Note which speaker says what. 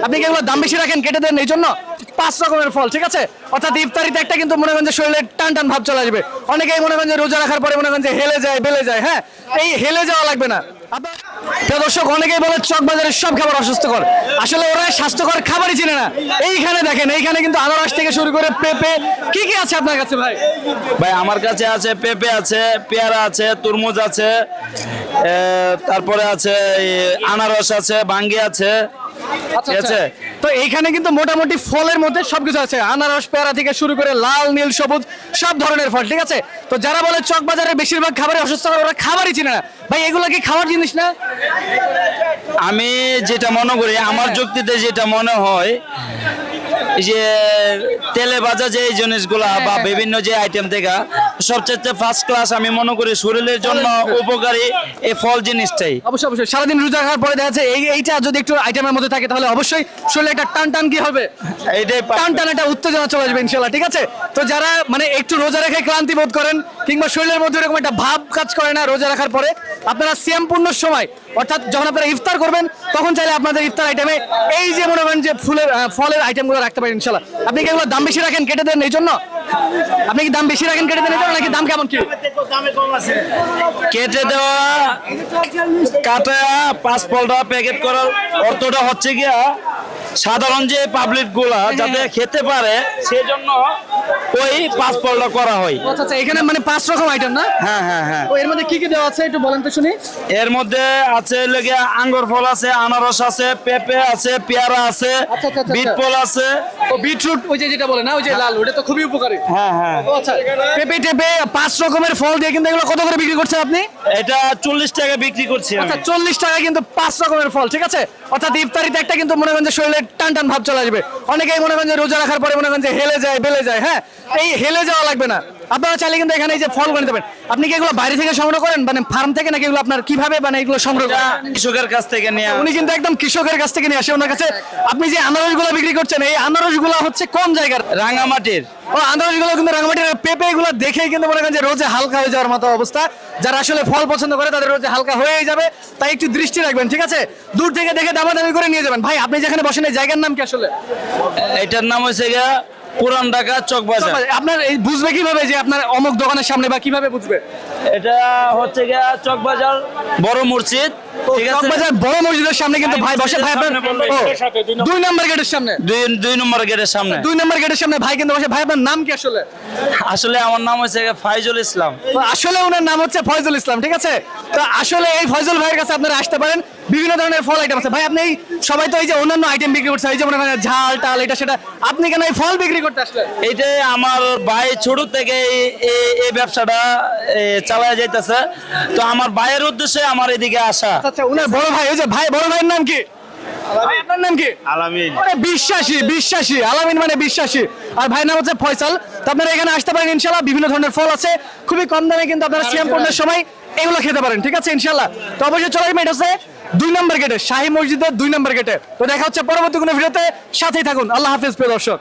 Speaker 1: আপনি কি এগুলো দাম বেশি রাখেন কেটে দেন এই জন্য 5 রকমের ফল, ঠিক আছে? অর্থাৎ ইফতারিতে একটা কিন্তু মনে করেন যে শরীরে টান টান ভাব চলে আসবে। অনেকেই মনে করেন যে রোজা রাখার পরে মনে করেন যে হেলে যায় বেলে যায়। হ্যাঁ, এই হেলে যাওয়া লাগবে না। প্রিয় দর্শক, অনেকেই বলে চক বাজারের সব খাবার অস্বাস্থ্যকর। আসলে ওরা স্বাস্থ্যকর খাবারই চিনে না। এইখানে দেখেন, এইখানে কিন্তু আনারস থেকে শুরু করে পেঁপে কি কি আছে আপনার কাছে ভাই?
Speaker 2: ভাই আমার কাছে আছে পেঁপে আছে, পেয়ারা আছে, তরমুজ আছে, তারপরে আছে আনারস আছে, বাঙ্গি আছে।
Speaker 1: আচ্ছা আচ্ছা। তো এইখানে কিন্তু মোটামুটি ফলের মধ্যে সবকিছু আছে, আনারস পেয়ারা থেকে শুরু করে লাল নীল সবুজ সব ধরনের ফল, ঠিক আছে? তো যারা বলে চক বাজারের বেশিরভাগ খাবারই অস্বাস্থ্যকর, ওরা খাবারই চিনে না। ভাই এগুলো কি খাওয়ার জিনিস না?
Speaker 2: আমি যেটা মনে করি, আমার যুক্তিতে যেটা মনে হয় যে তেলে ভাজা যে এই জিনিসগুলা বা বিভিন্ন যে আইটেম থেকে সবচেয়ে ফার্স্ট ক্লাস আমি মনে করি শরীরের জন্য উপকারী এই ফল জিনিসটাই।
Speaker 1: অবশ্যই অবশ্যই। সারাদিন রোজা রাখার পরে দেখা যাচ্ছে এইটা যদি একটু আইটেমের মধ্যে থাকে তাহলে অবশ্যই শরীরে একটা টান টান কি হবে,
Speaker 2: এইটাই
Speaker 1: টান টান একটা উত্তেজনা চলে আসবে ইনশাল্লাহ, ঠিক আছে? তো যারা মানে একটু রোজা রেখে ক্লান্তি বোধ করেন কিংবা শরীরের মধ্যে এরকম একটা ভাব কাজ করে না রোজা রাখার পরে, আপনারা সিয়াম পূর্ণর সময় অর্থাৎ যখন আপনারা ইফতার করবেন তখন চাইলে আপনাদের ইফতার আইটেমে এই যে মনে করেন যে ফলের আইটেমগুলো রাখতে পারেন ইনশাল্লাহ। আপনি কি এগুলো দাম বেশি রাখেন কেটে দেন এই জন্য? আপনি কি দাম বেশি রাখেন কেটে দেন এই জন্য, নাকি দাম কেমন কি?
Speaker 2: কেটে দেওয়া কাটা 5 ফলটা প্যাকেট করার অর্থটা হচ্ছে গিয়া সাধারণ যে পাবলিক গুলা যাতে খেতে পারে সেই জন্য ওই 5 ফলটা করা হয়।
Speaker 1: আচ্ছা আচ্ছা। এখানে মানে 5 রকম আইটেম না?
Speaker 2: হ্যাঁ হ্যাঁ হ্যাঁ।
Speaker 1: তো এর মধ্যে কি কি দেওয়া আছে একটু বলেন তো শুনি।
Speaker 2: এর মধ্যে আছে লেগে আঙ্গুর ফল আছে, আনারস আছে, পেঁপে আছে, পেয়ারা আছে,
Speaker 1: আচ্ছা, আচ্ছা, আচ্ছা।
Speaker 2: বিট ফল আছে।
Speaker 1: ও বিটরুট, ওই যে যেটা বলে না, ওই যে লাল, ওটা তো খুবই উপকারী।
Speaker 2: হ্যাঁ হ্যাঁ।
Speaker 1: ও আচ্ছা। পেঁপে টেপে 5 রকমের ফল দিয়ে কিন্তু এগুলো কত করে বিক্রি করছেন আপনি?
Speaker 2: এটা 40 টাকা বিক্রি করছি আমি।
Speaker 1: আচ্ছা 40 টাকা কিন্তু 5 রকমের ফল, ঠিক আছে? অর্থাৎ ইফতারিতে একটা কিন্তু মনে করেন যে শরীরে টান টান ভাব চলে আসবে। অনেকেই মনে করেন যে রোজা রাখার পরে মনে করেন যে হেলে যায় বেলে যায়। হ্যাঁ, এই হেলে যাওয়া লাগবে না। আপনারা চাইলে কিন্তু এখানে এই যে ফল বানাতে পারেন। আপনি কি এগুলো বাইরে থেকে সংগ্রহ করেন মানে ফার্ম থেকে, নাকি এগুলো আপনার কিভাবে মানে এগুলো সংগ্রহ করেন?
Speaker 2: কৃষকের কাছ থেকে নিয়ে
Speaker 1: উনি কিন্তু একদম কৃষকের কাছ থেকে নিয়ে আসে ওনার কাছে। আপনি যে আনারসগুলো বিক্রি করছেন এই আনারসগুলো হচ্ছে কোন জায়গার?
Speaker 2: রাঙামাটির।
Speaker 1: ও আনারসগুলো কিন্তু রাঙামাটির। পেঁপে এগুলো দেখেই কিন্তু মনে করেন যে রোজে হালকা হয়ে যাওয়ার মতো অবস্থা। যারা আসলে ফল পছন্দ করে তাদের রোজে হালকা হয়েই যাবে, তাই একটু দৃষ্টি রাখবেন, ঠিক আছে? দূর থেকে দেখে দামাদামি করে নিয়ে যাবেন। ভাই আপনি যেখানে বসেন এই জায়গার নাম কি আসলে?
Speaker 2: এটার নাম হচ্ছে গিয়া পুরান ঢাকা চক বাজার।
Speaker 1: আপনার এই বুঝবে কিভাবে যে আপনার অমুক দোকানের সামনে, বা কিভাবে বুঝবে?
Speaker 2: এটা হচ্ছে গিয়া চক বাজার বড় মসজিদ, ঠিক আছে?
Speaker 1: চকবাজার বড় মসজিদের সামনে কিন্তু ভাই বসে। ভাই আপনার 2 নম্বর গেটের সামনে,
Speaker 2: দুই নম্বর গেটের সামনে।
Speaker 1: 2 নম্বর গেটের সামনে ভাই কিন্তু বসে। ভাই আপনার নাম কি আসলে?
Speaker 2: আসলে আমার নাম হচ্ছে গিয়া ফাইজুল ইসলাম।
Speaker 1: তো আসলে ওনার নাম হচ্ছে ফয়জুল ইসলাম, ঠিক আছে? তো আসলে এই ফয়জুল ভাইয়ের কাছে আপনারা আসতে পারেন। বিভিন্ন ধরনের ফল আইটেম আছে। ভাই আপনি সবাই তো এই যে অন্যান্য আইটেম বিক্রি করছে, এই যে মনে করেন ঝাল টাল এটা সেটা, আপনি কেন এই ফল বিক্রি করতে আসলেন?
Speaker 2: এইটাই আমার ভাই ছোট থেকে এই ব্যবসাটা চালায় যাইতেছে, তো আমার ভাইয়ের উদ্দেশ্যে আমার এদিকে আসা।
Speaker 1: আচ্ছা উনার বড় ভাই, ওই যে ভাই বড় ভাইয়ের নাম কি? ভাই আপনার নাম কি?
Speaker 2: আলামিন।
Speaker 1: মানে বিশ্বাসী, বিশ্বাসী। আলামিন মানে বিশ্বাসী। আর ভাইয়ের নাম হচ্ছে ফয়সাল। তো আপনারা এখানে আসতে পারেন ইনশাআল্লাহ। বিভিন্ন ধরনের ফল আছে খুবই কম দামে, কিন্তু আপনারা সিয়াম পূর্ণের সময় এগুলো খেতে পারেন, ঠিক আছে ইনশাআল্লাহ। তো অবশ্যই চলে আসবেন, এটা হচ্ছে 2 নম্বর গেটে, শাহী মসজিদের 2 নম্বর গেটে। তো দেখা হচ্ছে পরবর্তী কোনো ভিডিওতে, সাথেই থাকুন। আল্লাহ হাফেজ প্রিয় দর্শক।